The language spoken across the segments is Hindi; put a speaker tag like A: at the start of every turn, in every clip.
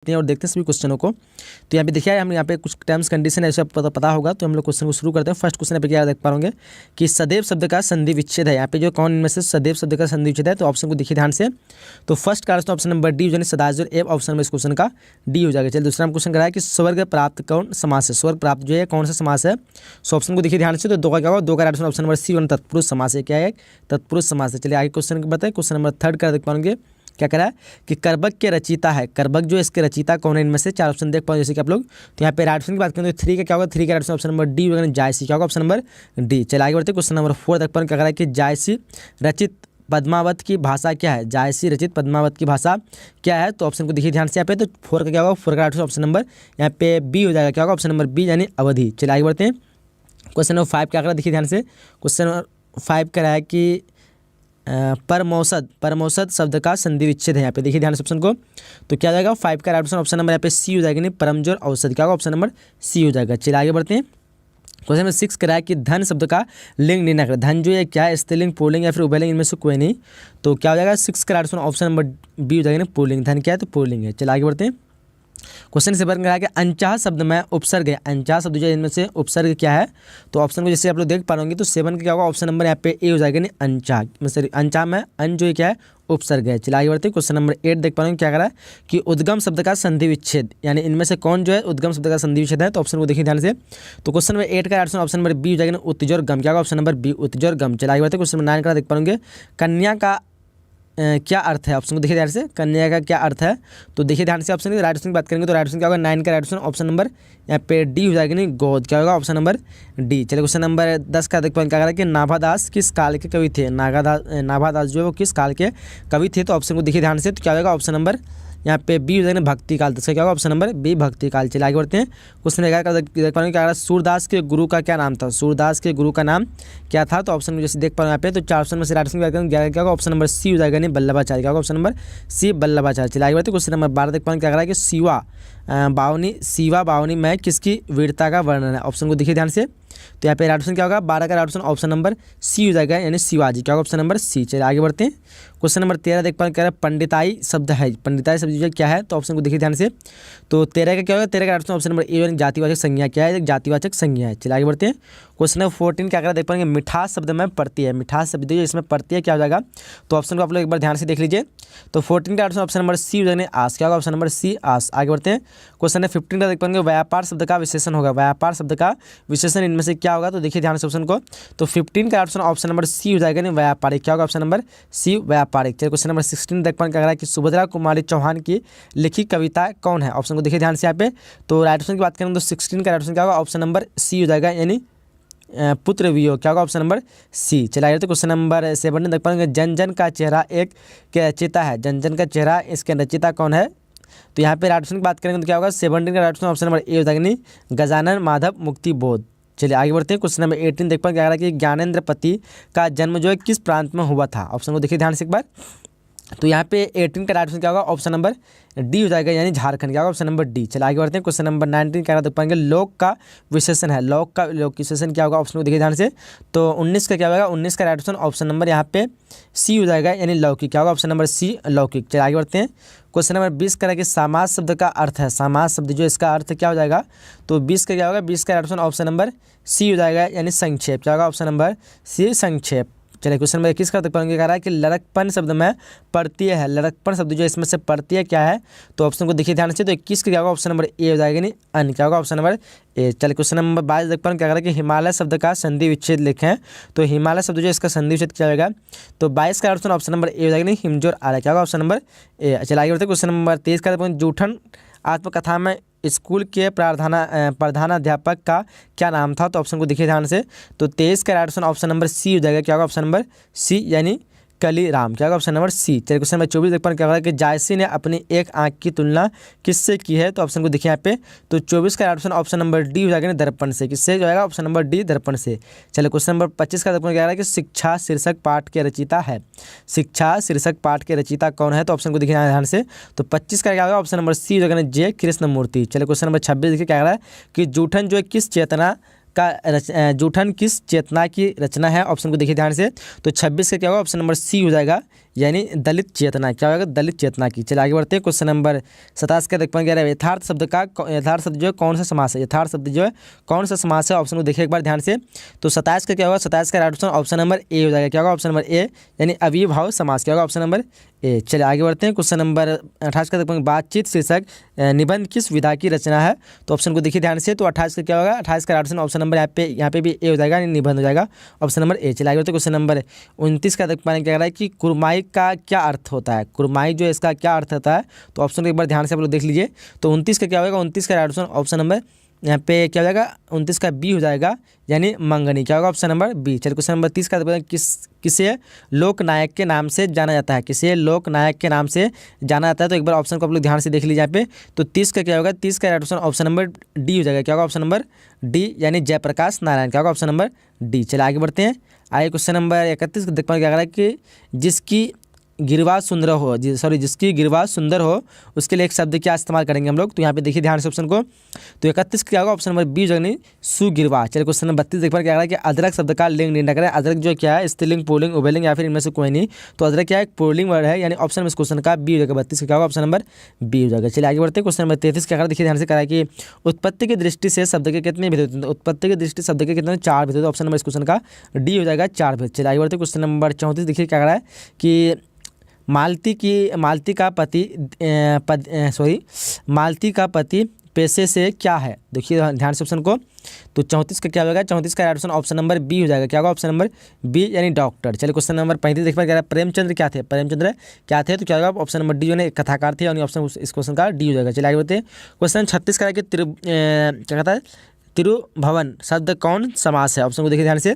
A: और देखते हैं सभी क्वेश्चनों को। तो यहाँ पे देखिए हम यहाँ पे कुछ टर्म्स कंडीशन ऐसे पता होगा, तो हम लोग क्वेश्चन को शुरू करते हैं। फर्स्ट क्वेश्चन यहाँ पे क्या देख पा होंगे कि सदैव शब्द का संधि विच्छेद है। यहाँ पे जो कौन इनमें से सदैव शब्द का संधि विच्छेद है, तो ऑप्शन को देखिए ध्यान से। तो फर्स्ट का ऑप्शन नंबर डी यानी सदाजर एव ऑप्शन में इस क्वेश्चन का डी हो जाएगा। चलिए दूसरा हम क्वेश्चन कराया कि स्वर्ग प्राप्त कौन समास है। स्वर्ग प्राप्त जो है कौन सा समास है, सो ऑप्शन को देखिए ध्यान से। तो दो का क्या होगा, दो का ऑप्शन ऑप्शन नंबर सी वन तत्पुरुष समास है। क्या है, तत्पुरुष समास है। चलिए आगे क्वेश्चन बताए। क्वेश्चन नंबर थर्ड का देख पाएंगे क्या करा है कि करबक के रचयिता है। करबक जो इसके रचयिता कौन है, इनमें से चार ऑप्शन देख पाओ जैसे कि आप लोग। तो यहाँ पे राइट ऑप्शन की बात करें तो थ्री का क्या होगा, थ्री का ऑप्शन नंबर डी होगा, जायसी क्या होगा ऑप्शन नंबर डी। चलिए आगे बढ़ते क्वेश्चन नंबर फोर देख पाओ क्या करा है कि जायसी रचित पद्मावत की भाषा क्या है। जायसी रचित पद्मावत की भाषा क्या है, तो ऑप्शन को देखिए ध्यान से। यहाँ पे तो फोर का क्या होगा, फोर का ऑप्शन नंबर यहाँ पे बी हो जाएगा। क्या होगा ऑप्शन नंबर बी यानी अवधि। चलिए आगे बढ़ते हैं। क्वेश्चन नंबर फाइव क्या करा देखिए ध्यान से। क्वेश्चन नंबर फाइव करा है कि परमौसद, परमौसद शब्द का संधि विच्छेद है। यहाँ पे देखिए ध्यान से ऑप्शन को। तो क्या हो जाएगा, फाइव का ऑप्शन नंबर यहाँ पे सी हो जाएगा, नहीं परमजोर औषध क्या होगा ऑप्शन नंबर सी हो जाएगा। चलिए आगे बढ़ते हैं। क्वेश्चन नंबर सिक्स करा है कि धन शब्द का लिंग निर्णय करें। धन जो है क्या है, स्त्रीलिंग पुल्लिंग या फिर उभयलिंग, इनमें से कोई नहीं। तो क्या हो जाएगा, सिक्स का ऑप्शन नंबर बी हो जाएगा, पुल्लिंग। धन क्या है, तो पुल्लिंग है। चलिए आगे बढ़ते हैं। क्वेश्चन से बन रहा है कि अनचाह शब्द में उपसर्ग है। अनचाह शब्द जो है इनमें से उपसर्ग क्या है, तो ऑप्शन को जैसे आप लोग देख पा रहे तो सेवन का क्या होगा ऑप्शन नंबर यहाँ पे ए हो जाएगा, नहीं अनचाह मतलब अनचाह में अन जो है क्या है उपसर्ग है। चलिए आगे बढ़ते हैं। क्वेश्चन नंबर 8 देख पा रहे हैं क्या करा है कि उद्गम शब्द का संधि विच्छेद, यानी इनमें से कौन जो है उद्गम शब्द का संधि विच्छेद है, तो ऑप्शन को देखिए ध्यान से। तो क्वेश्चन नंबर 8 का ऑप्शन नंबर बी हो जाएगा, उत्तिजोर गम क्या होगा ऑप्शन नंबर बी उत्तिजोर गम। चलिए आगे बढ़ते हैं। क्वेश्चन नंबर 9 का देख पाएंगे कन्या का क्या अर्थ है। ऑप्शन को देखिए ध्यान से, कन्या का क्या अर्थ है, तो देखिए ध्यान से ऑप्शन की राइट ऑप्शन की बात करेंगे तो राइट ऑप्शन क्या होगा, 9 का राइट ऑप्शन ऑप्शन नंबर यहाँ पे डी हो जाएगा, नहीं गोद क्या होगा ऑप्शन नंबर डी। चलिए क्वेश्चन नंबर 10 का देख पाएंगे क्या करा कि नाभादास किस काल के कवि थे। नाभादास जो है वो किस काल के कवि थे, तो ऑप्शन को देखिए ध्यान से। तो क्या होगा ऑप्शन नंबर यहाँ पे बी हो जाएगा भक्ति काल। तो क्या होगा ऑप्शन नंबर बी भक्ति काल। चलिए आगे बढ़ते हैं। क्वेश्चन 11 का देख पाएंगे क्या, सूरदास के गुरु का क्या नाम था। सूरदास के गुरु का नाम क्या था, तो ऑप्शन जैसे देख पा रहे हैं यहाँ पे। तो चार ऑप्शन में से राइट ऑप्शन की बात करें 11 क्या होगा ऑप्शन नंबर सी हो जाएगा, नहीं वल्लभाचार्य क्या होगा ऑप्शन नंबर सी वल्लभाचार्य। चलिए आगे बढ़ते हैं। क्वेश्चन नंबर 12 देख पाएंगे क्या करा है कि शिवा बावनी में किसकी वीरता का वर्णन है। ऑप्शन को देखिए ध्यान से। तो यहाँ पे राइट ऑप्शन क्या होगा, 12 का right option option number C हो जाएगा, यानी शिवाजी क्या होगा ऑप्शन नंबर सी। चलिए आगे बढ़ते हैं। क्वेश्चन नंबर 13 देख पाएंगे क्या है पंडिताई शब्द है। पंडिताई शब्द जो क्या है, तो ऑप्शन को देखिए ध्यान से। तो 13 का क्या होगा, 13 का ऑप्शन नंबर ए जातिवाचक संज्ञा क्या है, एक जातिवाचक संज्ञा है। चलिए आगे बढ़ते हैं। क्वेश्चन नंबर 14 क्या करा देख पाएंगे मिठास शब्द में पड़ती है। मिठास शब्द जो इसमें पड़ती है क्या हो जाएगा, तो ऑप्शन को आप लोग एक बार ध्यान से देख लीजिए। तो 14 का ऑप्शन नंबर सी हो जाएगा, आस क्या होगा ऑप्शन नंबर सी आस। आगे बढ़ते हैं। क्वेश्चन नंबर 15 का देख पाएंगे व्यापार शब्द का विशेषण होगा। व्यापार शब्द का विशेषण इनमें से क्या होगा, तो देखिए ध्यान से ऑप्शन को। तो 15 का ऑप्शन नंबर सी हो जाएगा, नहीं व्यापारिक क्या होगा ऑप्शन नंबर सी व्यापारिक। चलिए क्वेश्चन नंबर 16 देख पाएंगे क्या करा है कि सुभद्रा कुमारी चौहान की लिखी कविता कौन है। ऑप्शन को देखिए ध्यान से यहाँ पे। तो राइट ऑप्शन की बात करें तो 16 का राइट ऑप्शन क्या होगा ऑप्शन नंबर सी हो जाएगा, यानी पुत्र वियोग क्या होगा ऑप्शन नंबर सी। चलिए तो क्वेश्चन नंबर 17 देख पाएंगे जन जन का चेहरा एक के रचयिता है। जन जन का चेहरा इसके रचयिता कौन है, तो यहाँ पे राइट ऑप्शन की बात करेंगे तो क्या होगा 17 का right option option number A हो जाएगा, नहीं गजानन माधव मुक्ति बोध। चलिए आगे बढ़ते हैं। क्वेश्चन नंबर 18 देख पाएंगे क्या करा कि ज्ञानेंद्र पति का जन्म जो है किस प्रांत में हुआ था। ऑप्शन को देखिए ध्यान से एक बार। तो यहाँ पे 18 का राइट ऑप्शन क्या होगा ऑप्शन नंबर डी हो जाएगा, यानी झारखंड क्या होगा ऑप्शन नंबर डी। चलिए आगे बढ़ते हैं। क्वेश्चन नंबर 19 क्या देख पाएंगे लोक का विशेषण है। लोक विशेषण क्या होगा ऑप्शन को देखिए ध्यान से। तो 19 का क्या होगा, 19 का राइट ऑप्शन ऑप्शन नंबर यहाँ पे सी हो जाएगा, यानी लौकिक क्या होगा ऑप्शन नंबर सी लौकिक। चलिए आगे बढ़ते हैं। क्वेश्चन नंबर 20 करा कि समाज शब्द का अर्थ है। समाज शब्द जो इसका अर्थ क्या हो जाएगा, तो 20 का क्या होगा, 20 का right option option number C हो जाएगा, यानी संक्षेप क्या होगा ऑप्शन नंबर सी संक्षेप। चलिए क्वेश्चन नंबर 21 का देख कह रहा है कि लड़कपन शब्द में पड़तीय है। लड़कपन शब्द जो इसमें से पड़तीय क्या है, तो ऑप्शन को देखिए ध्यान से। तो 21 का क्या होगा ऑप्शन नंबर ए हो जाएगा, नहीं अन क्या होगा ऑप्शन नंबर ए। चलिए क्वेश्चन नंबर 22 देख पाएंगे क्या कह रहा है कि हिमालय शब्द का संधि विच्छेद लिखें। तो हिमालय शब्द जो इसका संधि विच्छेद क्या होगा, तो 22 का ऑप्शन नंबर ए हो जाएगा, नहीं हिमजोर आर्य क्या होगा ऑप्शन नंबर ए। चलिए आगे बढ़ते हैं। क्वेश्चन नंबर 23 का जूठन आत्मकथा में स्कूल के प्रधानाध्यापक का क्या नाम था, तो ऑप्शन को देखिए ध्यान से। तो 23 का राइट ऑप्शन नंबर सी हो जाएगा, क्या होगा ऑप्शन नंबर सी, यानी कली राम क्या होगा ऑप्शन नंबर सी। चलिए क्वेश्चन नंबर 24 देख पाएंगे क्या होगा कि जायसी ने अपनी एक आंख की तुलना किससे की है, तो ऑप्शन को देखिए यहाँ पे। तो 24 का ऑप्शन नंबर डी हो जाएगा, दर्पण से। किससे जो है ऑप्शन नंबर डी दर्पण से। चलिए क्वेश्चन नंबर 25 का क्या है कि शिक्षा शीर्षक पाठ के रचयिता है। शिक्षा शीर्षक पाठ के रचयिता कौन है, तो ऑप्शन को देखिए ध्यान से। तो 25 का क्या होगा ऑप्शन नंबर सी हो जाएगा, जे कृष्णमूर्ति। चलिए क्वेश्चन नंबर 26 देखिए क्या कह रहा है कि जूठन जो है किस चेतना जूठन किस चेतना की रचना है? ऑप्शन को देखिए ध्यान से। तो 26 का क्या होगा? ऑप्शन नंबर सी हो जाएगा, यानी दलित चेतना। क्या होगा? दलित चेतना की। चलिए आगे बढ़ते हैं। क्वेश्चन नंबर 27 का देख पाएंगे। यथार्थ शब्द जो है कौन सा समास है? यथार्थ शब्द जो है कौन सा समास है? ऑप्शन को देखिए एक बार ध्यान से। तो 27 का क्या होगा? 27 का right option option number A हो जाएगा। क्या होगा? ऑप्शन नंबर ए, यानी अविभाव समास। क्या होगा? Option number A. चलिए आगे बढ़ते हैं। क्वेश्चन नंबर 28 का देख पाएंगे। बातचीत शीर्षक निबंध किस विधा की रचना है? तो ऑप्शन को देखिए ध्यान से। तो 28 का क्या होगा? 28 का ऑप्शन ऑप्शन नंबर यहाँ पे भी ए हो जाएगा, यानी निबंध हो जाएगा, ऑप्शन नंबर ए। चलिए आगे बढ़ते हैं। क्वेश्चन नंबर 29 का देख पाएंगे क्या कह रहा है कि कुरमाई का क्या अर्थ होता है? कुरमाई जो है इसका क्या अर्थ होता है? तो ऑप्शन को एक बार ध्यान से आप लोग देख लीजिए। तो 29 का क्या होगा? 29 का ऑप्शन ऑप्शन नंबर यहाँ पे क्या हो जाएगा? 29 का बी हो जाएगा, यानी मंगनी। क्या होगा? Option number B. चलिए क्वेश्चन नंबर 30 का किसे लोकनायक के नाम से जाना जाता है? किसे लोकनायक के नाम से जाना जाता है? तो एक बार ऑप्शन को आप लोग ध्यान से देख लीजिए यहाँ पे। तो 30 का क्या होगा? 30 का ऑप्शन ऑप्शन नंबर डी हो जाएगा। क्या होगा? ऑप्शन नंबर डी, यानी जयप्रकाश नारायण। क्या होगा? Option number D. चलिए आगे बढ़ते हैं। आगे क्वेश्चन नंबर 31 देख पाएंगे क्या कह रहा है कि जिसकी गिरवा सुंदर हो, जिसकी गिरवा सुंदर हो उसके लिए एक शब्द क्या इस्तेमाल करेंगे हम लोग? तो यहाँ पे देखिए ध्यान से ऑप्शन को। तो 31 क्या होगा? ऑप्शन नंबर बी जगनी सुगिरवा। चलिए क्वेश्चन नंबर 32 देख पर क्या कह रहा है कि अदरक शब्द का लिंग निर्णय करें। अदरक जो क्या है? स्त्रीलिंग, पुल्लिंग, उभयलिंग या फिर इनमें से कोई नहीं। तो अदरक क्या है? एक पुल्लिंग वर्ड है, यानी ऑप्शन में इस क्वेश्चन का बी हो जाएगा। 32 का क्या होगा? ऑप्शन नंबर बी हो जाएगा। चलिए आगे बढ़ते हैं। क्वेश्चन नंबर 33 क्या कह रहा है? देखिए ध्यान से कह रहा है कि उत्पत्ति की दृष्टि से शब्द के कितने भेद होते हैं? उत्पत्ति की दृष्टि शब्द के कितने? 4 भेद होते हैं। ऑप्शन नंबर इस क्वेश्चन का डी हो जाएगा, 4 भेद। चलिए आगे बढ़ते हैं। क्वेश्चन नंबर 34 देखिए क्या कह रहा है कि मालती का पति पेशे से क्या है? देखिए ध्यान से ऑप्शन को। तो 34 का क्या होगा? 34 का ऑप्शन ऑप्शन नंबर बी हो जाएगा। क्या होगा? ऑप्शन नंबर बी, यानी डॉक्टर। चलिए क्वेश्चन नंबर 35 देख पाएंगे। प्रेमचंद्र क्या थे? प्रेमचंद्र क्या थे? तो क्या होगा? ऑप्शन नंबर डी, जो है कथाकार थे, यानी ऑप्शन इस क्वेश्चन का डी हो जाएगा। चलिए आगे बढ़ते हैं। क्वेश्चन 36 का है कि क्या कहता है? तिरुभवन शब्द कौन समास है? ऑप्शन को देखिए ध्यान से।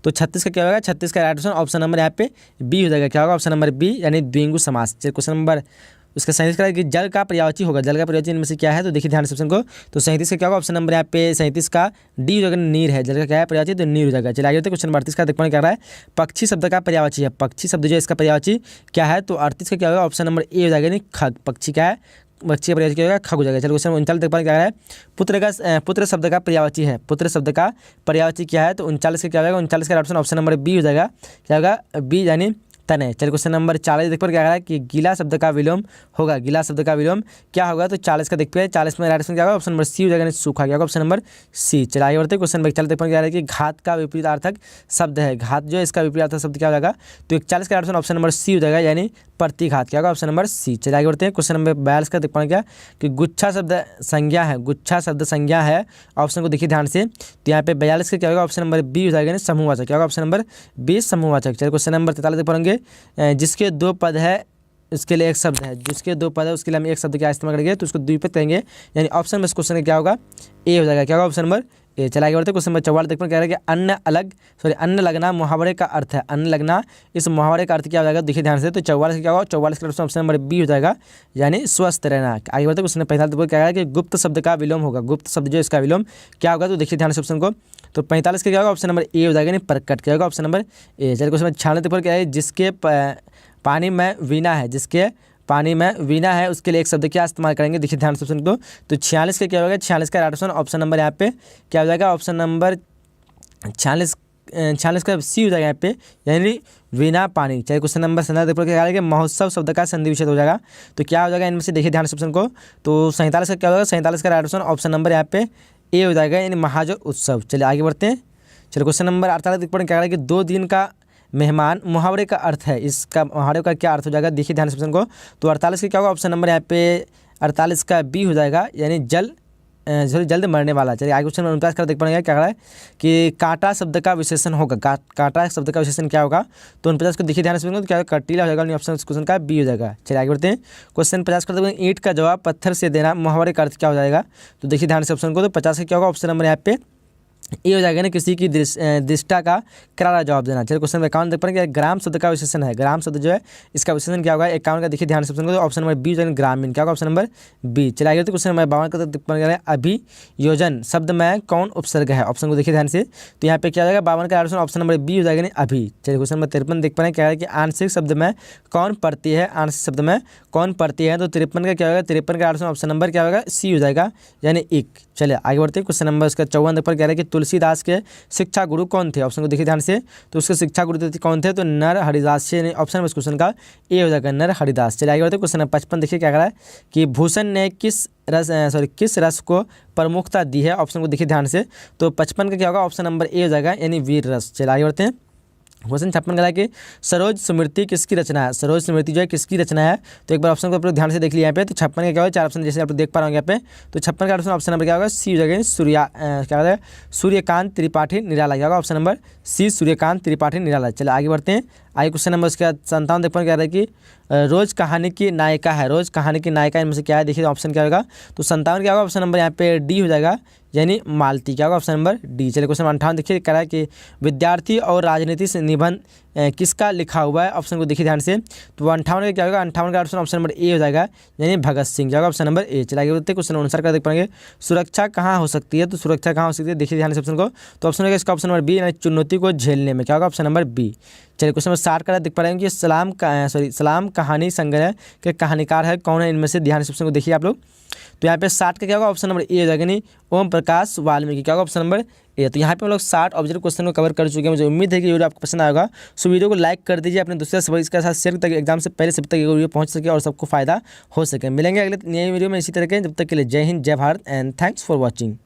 A: तो 36 का क्या होगा? 36 का राइट ऑप्शन ऑप्शन नंबर यहाँ पे बी हो जाएगा। क्या होगा? ऑप्शन नंबर बी, यानी द्विगु समास। चलिए क्वेश्चन नंबर उसका 37 का कि जल का पर्यायवाची होगा। जल का पर्यायवाची इनमें से क्या है? तो देखिए ध्यान से ऑप्शन को। तो 37 का क्या होगा? ऑप्शन नंबर यहाँ पे 37 का डी हो जाएगा, नीर है। जल का क्या है? पर्यायवाची, तो नीर हो जाएगा। चलिए आगे होते हैं। क्वेश्चन 38 का देखने क्या रहा है? पक्षी शब्द का पर्यायवाची है। पक्षी शब्द जो है इसका पर्यायवाची क्या है? तो 38 का क्या होगा? ऑप्शन नंबर ए हो जाएगा, यानी खग। पक्षी क्या है? बच्चे का पर्यायवाची क्या होगा? खग हो जाएगा। चलो क्वेश्चन 39 देख पाएंगे क्या है? पुत्र शब्द का पर्यायवाची है। पुत्र शब्द का पर्यायवाची क्या है? तो 39 का क्या होगा? 39 का ऑप्शन ऑप्शन नंबर बी हो जाएगा। क्या होगा? बी, यानी तने। चलिए क्वेश्चन नंबर 40 देख पर क्या है कि गीला शब्द का विलोम होगा। गीला शब्द का विलोम क्या होगा? तो 40 का देख पे 40 में राइट ऑप्शन क्या होगा? ऑप्शन नंबर सी हो जाएगा, सूखा। क्या होगा? Option number C. चलिए आगे बढ़ते हैं। क्वेश्चन 41 देख पर क्या है कि घात का विपरीतार्थक शब्द है। घात जो है इसका विपरीतार्थक शब्द क्या हो जाएगा? तो 41 का ऑप्शन ऑप्शन नंबर सी हो जाएगा, यानी प्रतिघात। क्या होगा? Option number C. चलिए आगे बढ़ते हैं। क्वेश्चन नंबर 42 का देख पाएंगे क्या कि गुच्छा शब्द संज्ञा है। गुच्छा शब्द संज्ञा है। ऑप्शन को देखिए ध्यान से। तो यहाँ पे 42 का क्या होगा? ऑप्शन नंबर बी हो जाएगा, समूहवाचक। क्या होगा? ऑप्शन नंबर बी, समूहवाचक। चलिए क्वेश्चन नंबर 43 देख पाएंगे। जिसके 2 पद है उसके लिए एक शब्द है। जिसके 2 पद है उसके लिए हम एक शब्द क्या इस्तेमाल करेंगे? तो उसको द्विपद कहेंगे, यानी ऑप्शन में इस क्वेश्चन का क्या होगा? ए हो जाएगा। क्या होगा? Option number A. चला आगे बढ़ते हैं। क्वेश्चन नंबर 44 देखते हैं क्या है कि अन्न लगना मुहावरे का अर्थ है। अन्न लगना इस मुहावरे का अर्थ क्या हो जाएगा? देखिए ध्यान से। तो 44 क्या होगा? 44 का ऑप्शन नंबर बी हो जाएगा, यानी स्वस्थ रहना। आगे बढ़ते हैं। क्वेश्चन 45 क्या है कि गुप्त शब्द का विलोम होगा। गुप्त शब्द जो इसका विलोम क्या होगा? तो देखिए ध्यान से ऑप्शन को। तो 45 का क्या होगा? ऑप्शन नंबर ए हो जाएगा, यानी प्रकट। क्या होगा? Option number A. चलिए क्वेश्चन 96 पर क्या है? जिसके पानी में वीणा है। जिसके पानी में वीणा है उसके लिए एक शब्द क्या इस्तेमाल करेंगे? देखिए ध्यान से ऑप्शन को। तो 46 का क्या होगा? 46 का राइट ऑप्शन ऑप्शन नंबर यहाँ पे क्या हो जाएगा? ऑप्शन नंबर 46 का सी हो जाएगा यहाँ पे, यानी वीणा पानी। चलिए क्वेश्चन नंबर 47 पर क्या है? महोत्सव शब्द का संधि विच्छेद हो जाएगा। तो क्या हो जाएगा इनमें से? देखिए ध्यान से ऑप्शन को। तो 47 का क्या होगा? 47 का राइट ऑप्शन ऑप्शन नंबर यहाँ पे ए हो जाएगा, यानी महाजो उत्सव। चलिए आगे बढ़ते हैं। चलिए क्वेश्चन नंबर 48 पर क्या है कि 2 दिन का मेहमान मुहावरे का अर्थ है। इसका मुहावरे का क्या अर्थ हो जाएगा? देखिए ध्यान से ऑप्शन को। तो 48 का क्या होगा? ऑप्शन नंबर यहाँ पे 48 का बी हो जाएगा, यानी जल्द मरने वाला। चलिए आगे क्वेश्चन 49 का देख पाएंगे क्या कह रहा है कि कांटा शब्द का विशेषण होगा। कांटा शब्द का विशेषण क्या होगा? तो 49 को देखिए ध्यान से तो क्या कटीला हो जाएगा, ऑप्शन क्वेश्चन का बी हो जाएगा। चलिए आगे बढ़ते हैं। क्वेश्चन 50 का देखो ईंट का जवाब पत्थर से देना मुहावरे का अर्थ क्या हो जाएगा? तो देखिए ध्यान से ऑप्शन को। तो 50 का क्या होगा? ऑप्शन नंबर यहाँ पे ये हो जाएगा ना, किसी की दृष्टा का करारा जवाब देना। चलिए क्वेश्चन 51 देख पाएंगे। ग्राम शब्द का विशेषण है। ग्राम शब्द जो है इसका विशेषण क्या होगा? 51 का देखिए ध्यान से ऑप्शन को। ऑप्शन नंबर बी जो ग्रामीण। क्या होगा? Option number B. चलिए आगे तो क्वेश्चन नंबर 52 का देख पाएंगे अभियोजन शब्द में कौन उपसर्ग है? ऑप्शन को देखिए ध्यान से। तो यहाँ पे क्या हो जाएगा? 52 का ऑप्शन नंबर बी हो जाएगा, नहीं अभी। चलिए क्वेश्चन नंबर 53 देख पाएंगे क्या है कि आंशिक शब्द में कौन पड़ती है? आंशिक शब्द में कौन पड़ती है? तो 53 का क्या होगा? 53 का ऑप्शन नंबर क्या होगा? सी हो जाएगा, यानी एक। चलिए आगे बढ़ते हैं। क्वेश्चन नंबर उसका 54 पर कह रहा है कि तुलसीदास के शिक्षा गुरु कौन थे? ऑप्शन को देखिए ध्यान से, तो उसके शिक्षा गुरु कौन थे? तो नर हरिदास से, ऑप्शन नंबर इस क्वेश्चन का ए हो जाएगा, नर हरिदास। चलिए आगे बढ़ते हैं, क्वेश्चन नंबर 55 देखिए क्या कह रहा है कि भूषण ने किस रस को प्रमुखता दी है? ऑप्शन को देखिए ध्यान से, तो 55 का क्या होगा? ऑप्शन नंबर ए हो जाएगा, यानी वीर रस। चलिए आगे बढ़ते हैं, क्वेश्चन 56 का है कि सरोज स्मृति किसकी रचना है? सरोज स्मृति जो है किसकी रचना है? तो एक बार ऑप्शन को आप लोग ध्यान से देख लिया यहाँ पे, तो 56 का क्या होगा? 4 ऑप्शन जैसे आप लोग देख पा रहे होंगे यहाँ पे, तो 56 का ऑप्शन नंबर क्या होगा? सी हो जाएगा, क्या होता है? सूर्यकांत त्रिपाठी निराला। क्या होगा? Option number C, Suryakant Tripathi Nirala. चलिए आगे बढ़ते हैं, आगे क्वेश्चन नंबर उसके 57 देख पा क्या रहा है कि रोज कहानी की नायिका है, रोज कहानी की नायिका इनमें से क्या है? देखिए ऑप्शन क्या होगा? तो 57 क्या होगा? ऑप्शन नंबर यहाँ पे डी हो जाएगा, यानी मालती। क्या होगा? Option number D. चलिए क्वेश्चन 58 देखिए कह रहा है कि विद्यार्थी और राजनीति से निबंध किसका लिखा हुआ है? ऑप्शन को देखिए ध्यान से, तो 58 का क्या होगा? 58 का ऑप्शन नंबर ए हो जाएगा, यानी भगत सिंह। क्या होगा? Option number A. चलिए आगे बढ़ते हैं, क्वेश्चन अनुसार का देख पाएंगे, सुरक्षा कहाँ हो सकती है? तो सुरक्षा कहाँ हो सकती है? देखिए ध्यान से ऑप्शन को, तो ऑप्शन होगा इसका ऑप्शन नंबर बी, यानी चुनौती को झेलने में। क्या होगा? Option number B. चलिए क्वेश्चन नंबर 60 का देख पा रहे हैं कि सलाम कहानी संग्रह के कहानीकार है कौन है? इनमें से ध्यान से ऑप्शन को देखिए आप लोग, तो यहाँ पे 60 का क्या होगा? ऑप्शन नंबर ए हो जाएगा, यानी ओम प्रकाश वाल्मीकि। क्या होगा? Option number A. तो यहाँ पे हम लोग 60 ऑब्जेक्टिव क्वेश्चन को कवर कर चुके हैं। मुझे उम्मीद है कि वीडियो आपको पसंद आएगा, सो वीडियो को लाइक कर दीजिए, अपने दूसरे सभी के साथ शेयर ताकि एग्जाम से पहले सभी तक ये वीडियो पहुँच सके और सबको फायदा हो सके। मिलेंगे अगले नए वीडियो में इसी तरह के, जब तक के लिए जय हिंद, जय Bharat and thanks for watching.